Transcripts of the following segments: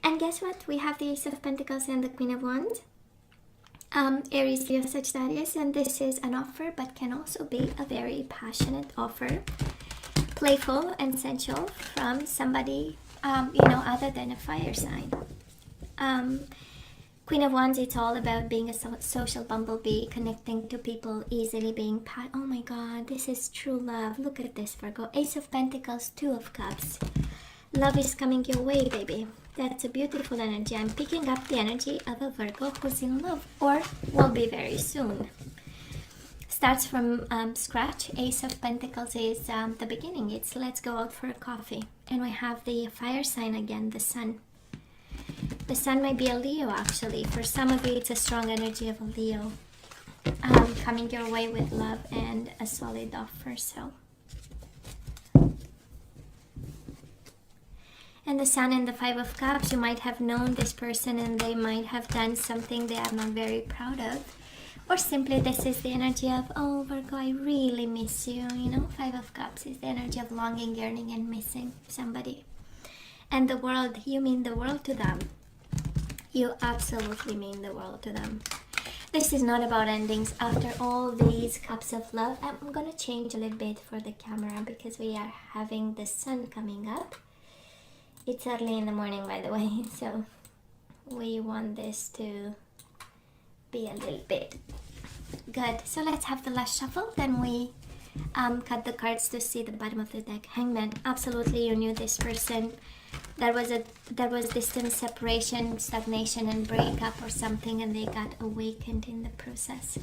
And guess what? We have the Ace of Pentacles and the Queen of Wands. Aries, Leo, Sagittarius, and this is an offer, but can also be a very passionate offer, playful and sensual from somebody, other than a fire sign. Queen of Wands, it's all about being a social bumblebee, connecting to people easily, being oh my God, this is true love. Look at this, Virgo. Ace of Pentacles, Two of Cups. Love is coming your way, baby. That's a beautiful energy. I'm picking up the energy of a Virgo who's in love or will be very soon. Starts from scratch. Ace of Pentacles is the beginning. It's let's go out for a coffee. And we have the fire sign again, the sun. The sun might be a Leo, actually. For some of you, it's a strong energy of a Leo. Coming your way with love and a solid offer. So. And the Sun and the Five of Cups, you might have known this person and they might have done something they are not very proud of. Or simply this is the energy of, oh Virgo, I really miss you. You know, Five of Cups is the energy of longing, yearning, and missing somebody. And the world, you mean the world to them. You absolutely mean the world to them. This is not about endings. After all these cups of love, I'm going to change a little bit for the camera because we are having the sun coming up. It's early in the morning, by the way, so we want this to be a little bit good. So let's have the last shuffle, then we cut the cards to see the bottom of the deck. Hangman, absolutely, you knew this person. There was distance, separation, stagnation, and breakup or something, and they got awakened in the process.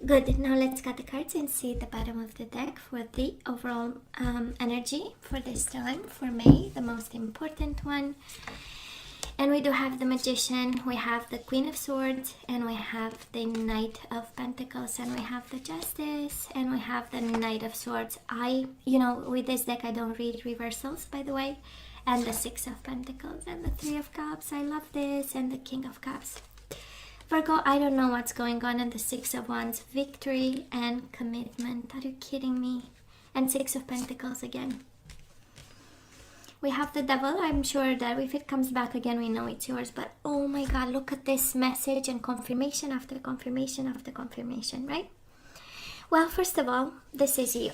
Good. Now let's cut the cards and see the bottom of the deck for the overall energy for this time, for May, the most important one. And we do have the Magician, we have the Queen of Swords, and we have the Knight of Pentacles, and we have the Justice, and we have the Knight of Swords. With this deck, I don't read reversals, by the way. And the Six of Pentacles, and the Three of Cups. I love this. And the King of Cups. Virgo, I don't know what's going on in the Six of Wands. Victory and commitment. Are you kidding me? And Six of Pentacles again. We have the Devil. I'm sure that if it comes back again, we know it's yours. But oh my God, look at this message and confirmation after confirmation after confirmation, right? Well, first of all, this is you,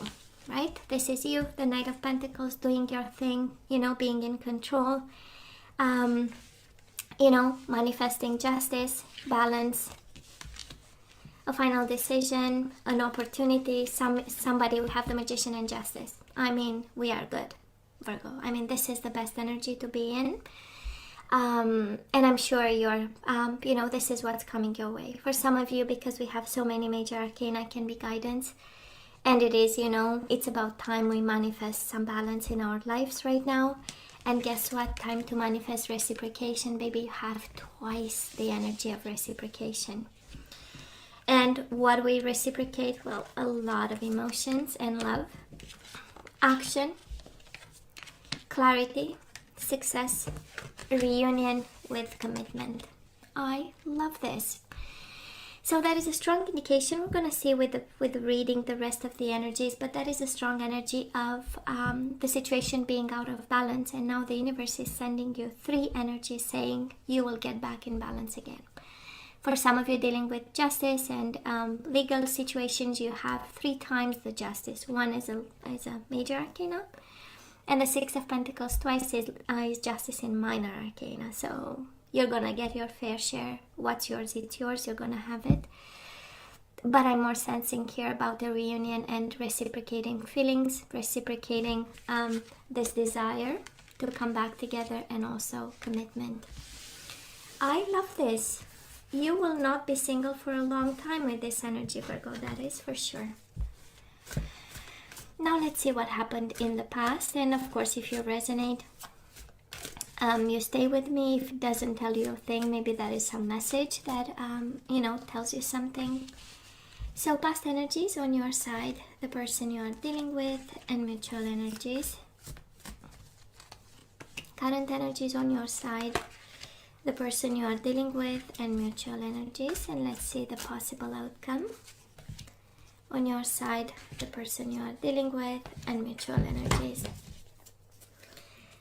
right? This is you, the Knight of Pentacles, doing your thing, being in control. Manifesting justice, balance, a final decision, an opportunity, somebody. We have the Magician and Justice. I mean, we are good, Virgo. I mean, this is the best energy to be in. And I'm sure you're, this is what's coming your way. For some of you, because we have so many major arcana, can be guidance. And it is, it's about time we manifest some balance in our lives right now. And guess what? Time to manifest reciprocation, baby. You have twice the energy of reciprocation. And what we reciprocate? Well, a lot of emotions and love, action, clarity, success, reunion with commitment. I love this. So that is a strong indication. We're going to see with reading the rest of the energies, but that is a strong energy of the situation being out of balance. And now the universe is sending you 3 energies saying you will get back in balance again. For some of you dealing with justice and legal situations, you have 3 times the justice. One is a major arcana, and the Six of Pentacles twice is justice in minor arcana. So you're gonna get your fair share. What's yours, it's yours. You're gonna have it. But I'm more sensing here about the reunion and reciprocating feelings, reciprocating this desire to come back together, and also commitment. I love this. You will not be single for a long time with this energy, Virgo. That is for sure. Now let's see what happened in the past. And of course, if you resonate, you stay with me. If it doesn't tell you a thing, maybe that is some message that, tells you something. So past energies on your side, the person you are dealing with, and mutual energies. Current energies on your side, the person you are dealing with, and mutual energies. And let's see the possible outcome. On your side, the person you are dealing with, and mutual energies.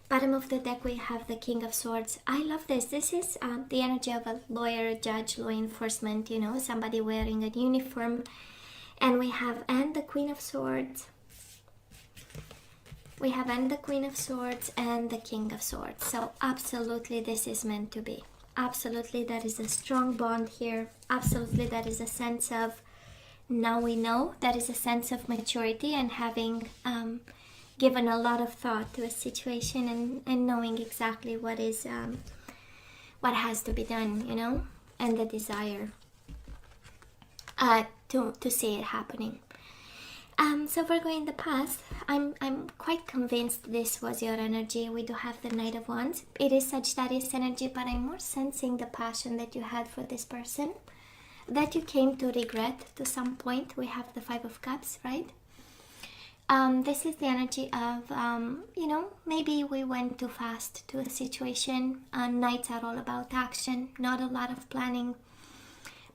Bottom of the deck we have the King of Swords. I love this. This is the energy of a lawyer, a judge, law enforcement, you know, somebody wearing a uniform. And we have and the Queen of Swords. We have and the Queen of Swords and the King of Swords. So absolutely this is meant to be. Absolutely there is a strong bond here. Absolutely there is a sense of, now we know, there is a sense of maturity and having given a lot of thought to a situation and knowing exactly what is what has to be done, you know, and the desire to see it happening. So Virgo, in the past, I'm quite convinced this was your energy. We do have the Knight of Wands. It is Sagittarius energy, but I'm more sensing the passion that you had for this person, that you came to regret to some point. We have the Five of Cups, right? This is the energy of, you know, maybe we went too fast to a situation. Nights are all about action, not a lot of planning,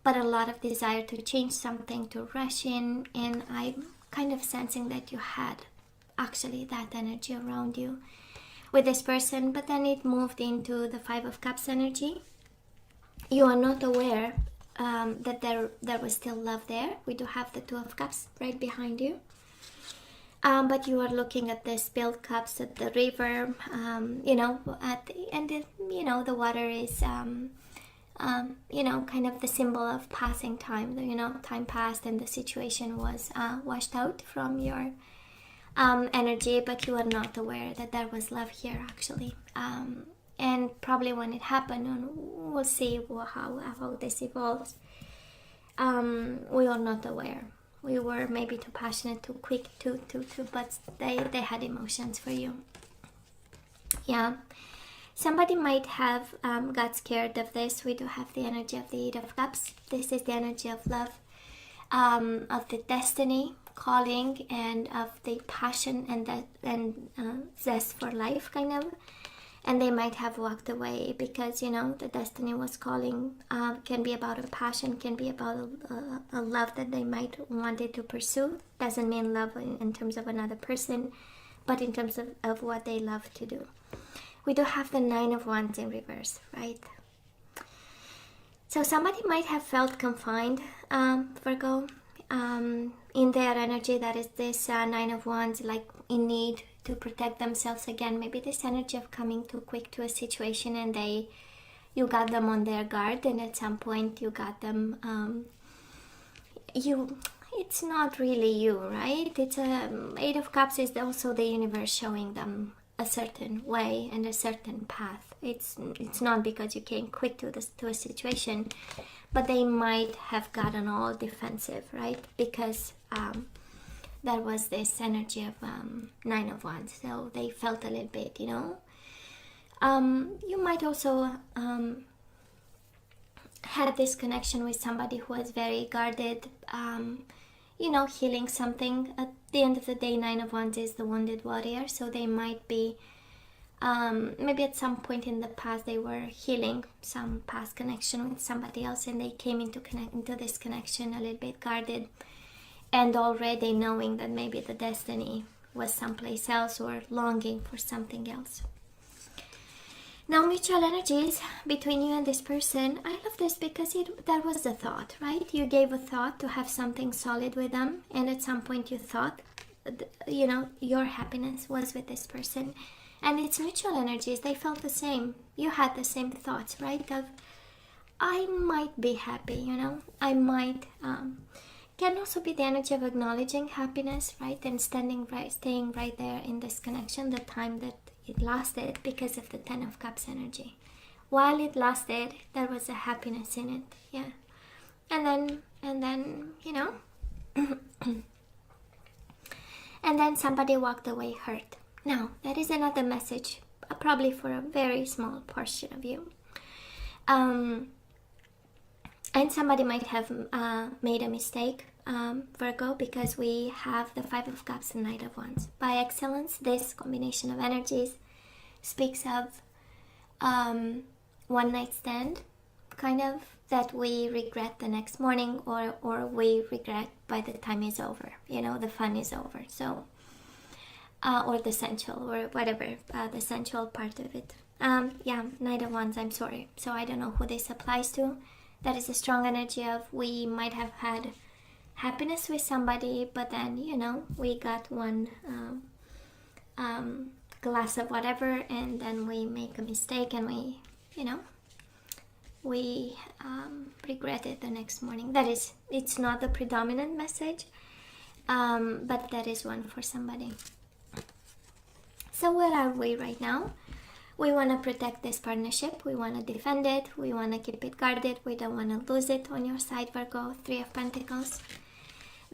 but a lot of desire to change something, to rush in. And I'm kind of sensing that you had actually that energy around you with this person, but then it moved into the Five of Cups energy. You are not aware that there was still love there. We do have the Two of Cups right behind you. But you are looking at the spilled cups at the river, you know, you know, the water is, you know, kind of the symbol of passing time. You know, time passed and the situation was washed out from your energy, but you are not aware that there was love here, actually. And probably when it happened, and we'll see how this evolves, we are not aware. We were maybe too passionate, too quick, but they had emotions for you. Yeah. Somebody might have got scared of this. We do have the energy of the Eight of Cups. This is the energy of love, of the destiny, calling, and of the passion and zest for life, kind of. And they might have walked away because, you know, the destiny was calling. Can be about a passion, can be about a love that they might wanted to pursue. Doesn't mean love in terms of another person, but in terms of what they love to do. We do have the Nine of Wands in reverse, right? So somebody might have felt confined, Virgo, in their energy. That is this Nine of Wands, like in need to protect themselves again. Maybe this energy of coming too quick to a situation and you got them on their guard, and at some point you got them, it's not really you, right? It's Eight of Cups is also the universe showing them a certain way and a certain path. It's not because you came quick to a situation, but they might have gotten all defensive, right? Because there was this energy of Nine of Wands, so they felt a little bit, you know. You might also had this connection with somebody who was very guarded, you know, healing something. At the end of the day, Nine of Wands is the wounded warrior, so they might be, maybe at some point in the past they were healing some past connection with somebody else, and they came into this connection a little bit guarded, and already knowing that maybe the destiny was someplace else or longing for something else. Now, mutual energies between you and this person. I love this because that was the thought, right? You gave a thought to have something solid with them, and at some point you thought, you know, your happiness was with this person. And it's mutual energies. They felt the same. You had the same thoughts, right? Of, I might be happy, you know, I might... can also be the energy of acknowledging happiness, right? And staying right there in this connection, the time that it lasted, because of the Ten of Cups energy. While it lasted, there was a happiness in it, yeah. And then, you know, and then somebody walked away hurt. Now, that is another message, probably for a very small portion of you. And somebody might have made a mistake, Virgo, because we have the Five of Cups and Knight of Wands. By excellence, this combination of energies speaks of one night stand, kind of, that we regret the next morning, or we regret by the time it's over, you know, the fun is over. So or the sensual, or whatever, the sensual part of it. Yeah, Knight of Wands, I'm sorry. So I don't know who this applies to. That is a strong energy of we might have had happiness with somebody, but then, you know, we got one glass of whatever, and then we make a mistake, and we, you know, we regret it the next morning. That is, it's not the predominant message, but that is one for somebody. So where are we right now? We want to protect this partnership. We want to defend it. We want to keep it guarded. We don't want to lose it. On your side, Virgo, Three of Pentacles.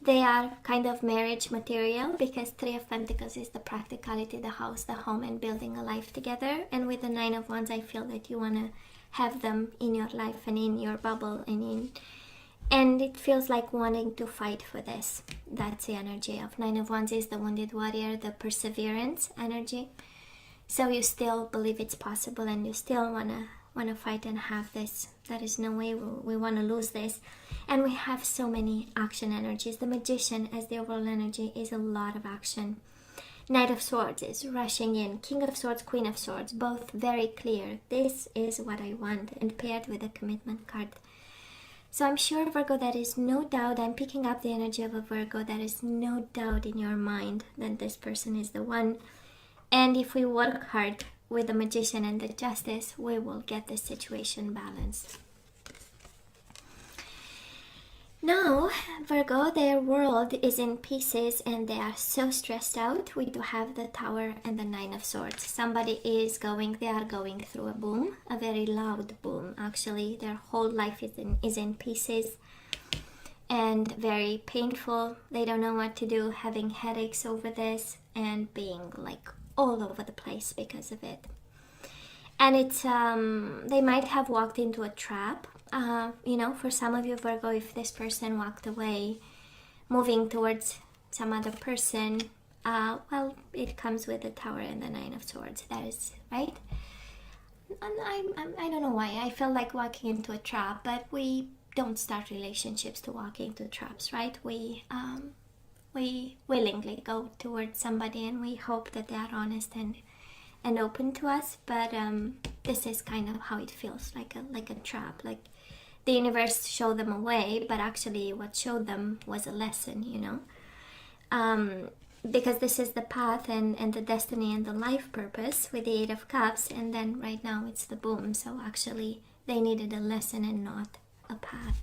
They are kind of marriage material, because Three of Pentacles is the practicality, the house, the home, and building a life together. And with the Nine of Wands, I feel that you want to have them in your life and in your bubble, and it feels like wanting to fight for this. That's the energy of Nine of Wands, is the wounded warrior, the perseverance energy. So you still believe it's possible, and you still wanna fight and have this. There is no way we want to lose this. And we have so many action energies. The Magician, as the overall energy, is a lot of action. Knight of Swords is rushing in. King of Swords, Queen of Swords, both very clear. This is what I want, and paired with a commitment card. So I'm sure, Virgo, there is no doubt. I'm picking up the energy of a Virgo. There is no doubt in your mind that this person is the one. And if we work hard with the Magician and the Justice, we will get the situation balanced. Now, Virgo, their world is in pieces, and they are so stressed out. We do have the Tower and the Nine of Swords. Somebody is they are going through a boom, a very loud boom, actually. Their whole life is in pieces, and very painful. They don't know what to do, having headaches over this, and being like all over the place because of it. And it's they might have walked into a trap. You know, for some of you, Virgo, if this person walked away, moving towards some other person, well, it comes with the Tower and the Nine of Swords. That is right. And I don't know why I feel like walking into a trap, but we don't start relationships to walk into traps, right? We willingly go towards somebody, and we hope that they are honest and open to us. But this is kind of how it feels, like a trap. Like the universe showed them a way, but actually what showed them was a lesson, you know. Because this is the path and the destiny and the life purpose with the Eight of Cups, and then right now it's the boom. So actually they needed a lesson and not a path.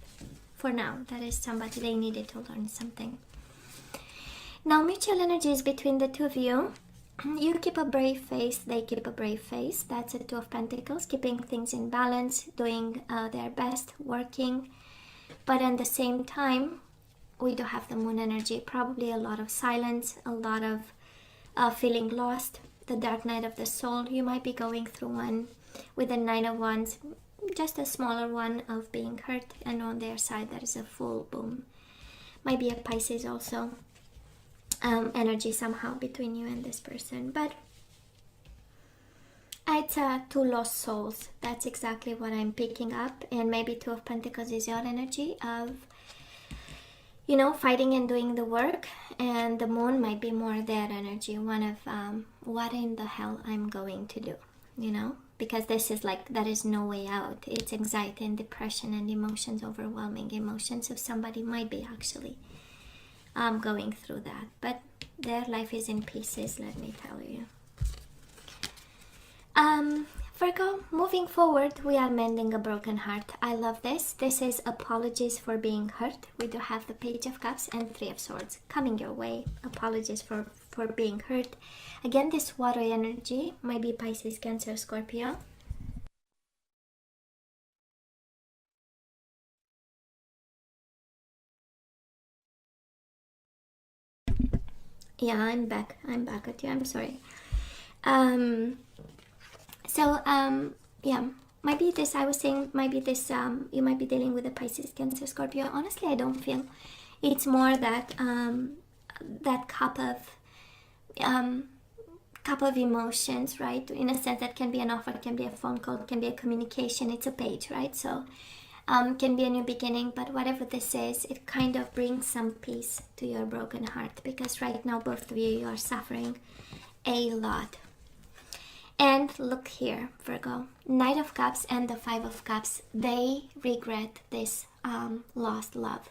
For now, that is somebody, they needed to learn something. Now, mutual energy is between the two of you. You keep a brave face, they keep a brave face. That's a Two of Pentacles, keeping things in balance, doing their best, working. But at the same time, we do have the Moon energy, probably a lot of silence, a lot of feeling lost. The Dark Night of the Soul, you might be going through one. With the Nine of Wands, just a smaller one of being hurt, and on their side there is a full boom. Might be a Pisces also. Energy somehow between you and this person, but it's two lost souls. That's exactly what I'm picking up. And maybe Two of Pentacles is your energy of, you know, fighting and doing the work, and the Moon might be more their energy, one of what in the hell I'm going to do, you know, because this is like, there is no way out. It's anxiety and depression and emotions, overwhelming emotions. So somebody might be actually going through that, but their life is in pieces, let me tell you. Virgo, moving forward, we are mending a broken heart. I love this. This is apologies for being hurt. We do have the Page of Cups and Three of Swords coming your way. Apologies for being hurt. Again, this water energy might be Pisces, Cancer, Scorpio. Yeah, I'm back at you. I'm sorry. Yeah, might be this, I was saying, might be this, you might be dealing with a Pisces, Cancer, Scorpio. Honestly, I don't feel it's more that, that cup of emotions, right? In a sense, that can be an offer, can be a phone call, can be a communication. It's a page, right? So, can be a new beginning, but whatever this is, it kind of brings some peace to your broken heart, because right now both of you are suffering a lot. And look here, Virgo, Knight of Cups and the Five of Cups, they regret this lost love.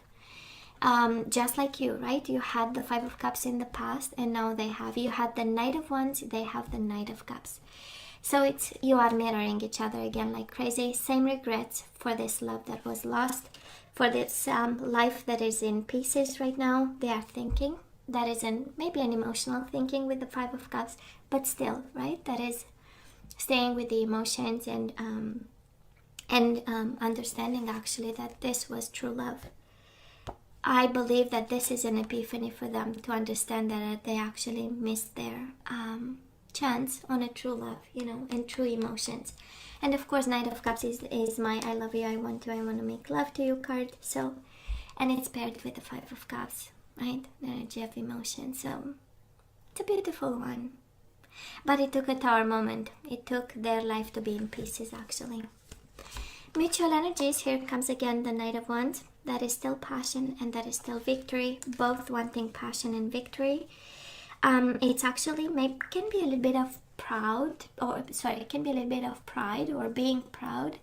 Just like you, right? You had the Five of Cups in the past, and now they have. You had the Knight of Wands, they have the Knight of Cups. So it's, you are mirroring each other again like crazy. Same regrets for this love that was lost, for this life that is in pieces right now. They are thinking. That is maybe an emotional thinking with the Five of Cups, but still, right? That is staying with the emotions and understanding actually that this was true love. I believe that this is an epiphany for them to understand that they actually missed their chance on a true love, you know, and true emotions. And of course, Knight of Cups is my I love you, I want to make love to you card. So, and it's paired with the Five of Cups, right? The energy of emotion. So it's a beautiful one. But it took a Tower moment. It took their life to be in pieces, actually. Mutual energies, here comes again the Knight of Wands. That is still passion and that is still victory. Both wanting passion and victory. It's actually, can be a little bit of pride or being proud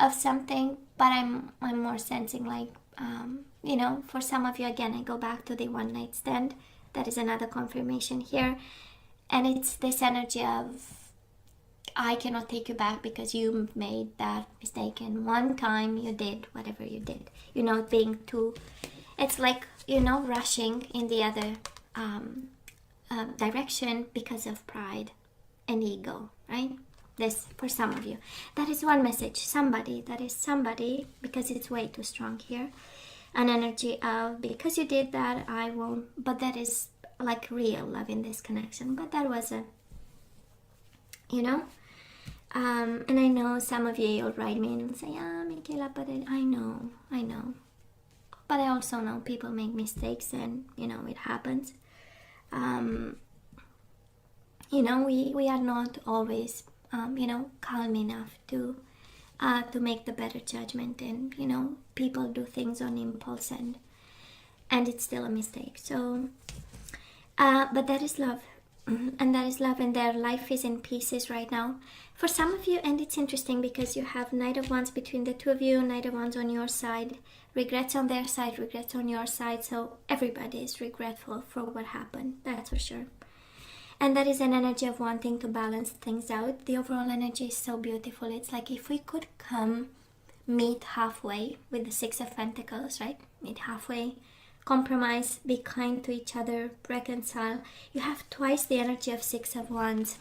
of something. But I'm more sensing like, you know, for some of you, again, I go back to the one night stand. That is another confirmation here. And it's this energy of, I cannot take you back because you made that mistake. And one time you did whatever you did. You know, being too, it's like, you know, rushing in the other direction because of pride and ego, right? This, for some of you. That is one message. Somebody, that is somebody, because it's way too strong here. An energy of, because you did that, I won't, but that is like real love in this connection. But that was a, you know, and I know some of you, you'll write me and say, Michaela, but I know, but I also know people make mistakes, and you know, it happens. You know, we are not always you know, calm enough to make the better judgment, and you know, people do things on impulse, and it's still a mistake. So but that is love, and that is love, and their life is in pieces right now for some of you. And it's interesting because you have Knight of Wands between the two of you, Knight of Wands on your side, regrets on their side, regrets on your side. So everybody is regretful for what happened, that's for sure. And that is an energy of wanting to balance things out. The overall energy is so beautiful. It's like if we could meet halfway with the Six of Pentacles, right? Meet halfway, compromise, be kind to each other, reconcile. You have twice the energy of Six of Wands.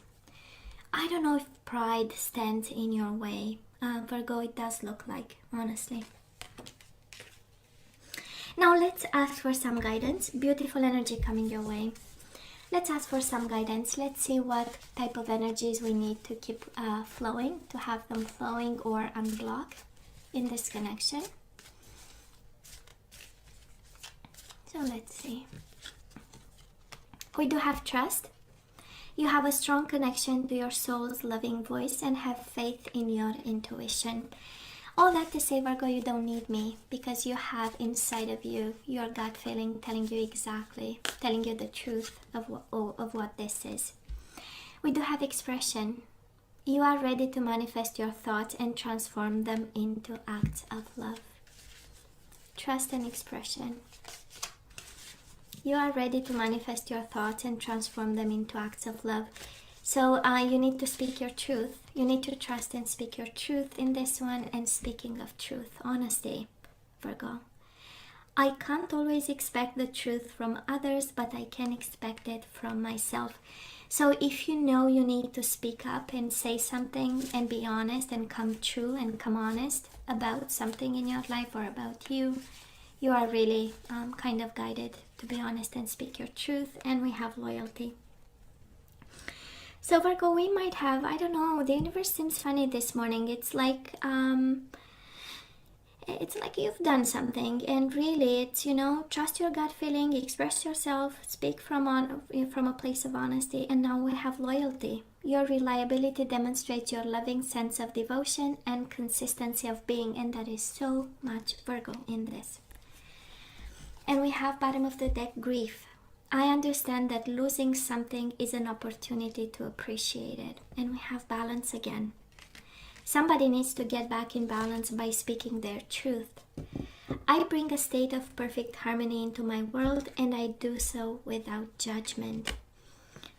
I don't know if pride stands in your way, Virgo. It does look like, honestly. Now let's ask for some guidance. Beautiful energy coming your way. Let's ask for some guidance. Let's see what type of energies we need to keep flowing, to have them flowing or unblock in this connection. So let's see. We do have trust. You have a strong connection to your soul's loving voice and have faith in your intuition. All that to say, Virgo, you don't need me, because you have inside of you your gut feeling telling you exactly, telling you the truth of what this is. We do have expression. You are ready to manifest your thoughts and transform them into acts of love. Trust and expression. You are ready to manifest your thoughts and transform them into acts of love. So you need to speak your truth. You need to trust and speak your truth in this one. And speaking of truth, honesty, Virgo. I can't always expect the truth from others, but I can expect it from myself. So if you know you need to speak up and say something and be honest and come true and come honest about something in your life or about you, you are really kind of guided to be honest and speak your truth. And we have loyalty. So Virgo, we might have, I don't know, the universe seems funny this morning. It's like you've done something, and really it's, you know, trust your gut feeling, express yourself, speak from a place of honesty. And now we have loyalty. Your reliability demonstrates your loving sense of devotion and consistency of being, and that is so much Virgo in this. And we have bottom of the deck, grief. I understand that losing something is an opportunity to appreciate it, and we have balance again. Somebody needs to get back in balance by speaking their truth. I bring a state of perfect harmony into my world, and I do so without judgment.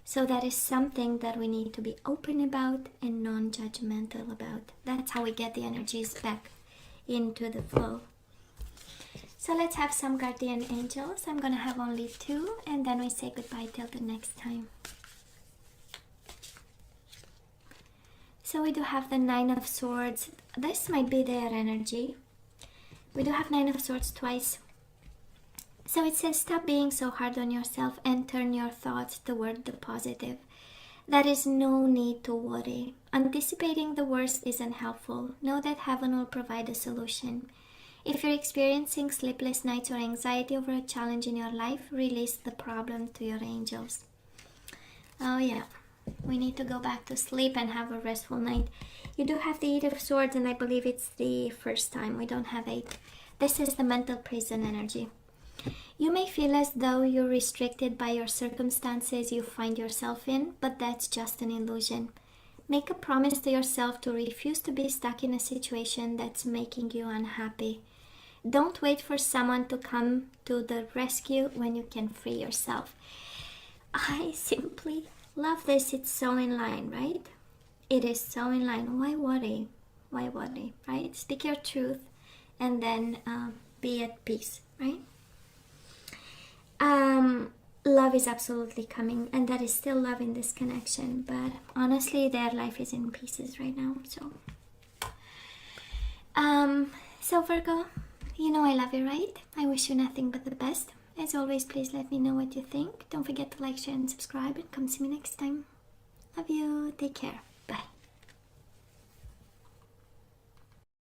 So that is something that we need to be open about and non-judgmental about. That's how we get the energies back into the flow. So let's have some guardian angels. I'm going to have only 2, and then we say goodbye till the next time. So we do have the 9 of Swords. This might be their energy. We do have 9 of Swords twice. So it says, stop being so hard on yourself and turn your thoughts toward the positive. There is no need to worry. Anticipating the worst isn't helpful. Know that heaven will provide a solution. If you're experiencing sleepless nights or anxiety over a challenge in your life, release the problem to your angels. Oh yeah, we need to go back to sleep and have a restful night. You do have the 8 of Swords, and I believe it's the first time. We don't have 8. This is the mental prison energy. You may feel as though you're restricted by your circumstances you find yourself in, but that's just an illusion. Make a promise to yourself to refuse to be stuck in a situation that's making you unhappy. Don't wait for someone to come to the rescue when you can free yourself. I simply love this. It's so in line, right? It is so in line. Why worry? Why worry, right? Speak your truth and then be at peace, right? Love is absolutely coming, and there is still love in this connection, but honestly their life is in pieces right now. So Virgo, you know I love you, right? I wish you nothing but the best. As always, please let me know what you think. Don't forget to like, share and subscribe, and come see me next time. Love you. Take care. Bye.